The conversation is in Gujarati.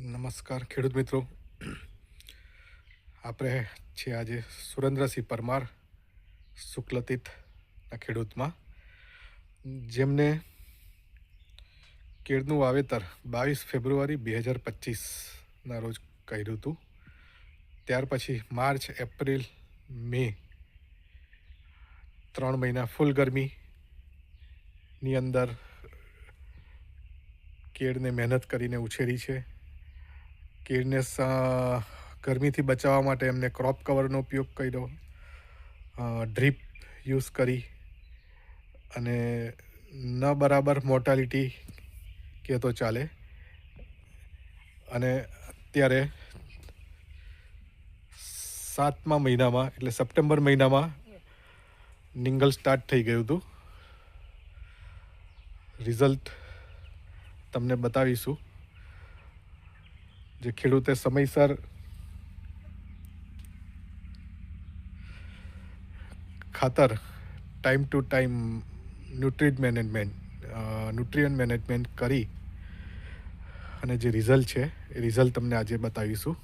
નમસ્કાર ખેડૂત મિત્રો. આપણે છીએ આજે સુરેન્દ્રસિંહ પરમાર શુક્લતીતના ખેડૂતમાં, જેમને કેળનું વાવેતર 22 ફેબ્રુઆરી 2025ના રોજ કર્યું હતું. ત્યાર પછી માર્ચ, એપ્રિલ, મે 3 મહિના ફૂલ ગરમીની અંદર કેળને મહેનત કરીને ઉછેરી છે. કેળને ગરમીથી બચાવવા માટે એમને ક્રોપ કવરનો ઉપયોગ કર્યો, ડ્રીપ યુઝ કરી, અને ન બરાબર મોર્ટાલિટી કહે તો ચાલે. અને અત્યારે 7મા મહિનામાં એટલે સપ્ટેમ્બર મહિનામાં નિંગલ સ્ટાર્ટ થઈ ગયું હતું. રિઝલ્ટ તમને બતાવીશું. જે ખેડૂતે સમયસર ખાતર, time to time nutrient management કરી અને જે રિઝલ્ટ છે એ રિઝલ્ટ તમને આજે બતાવીશું.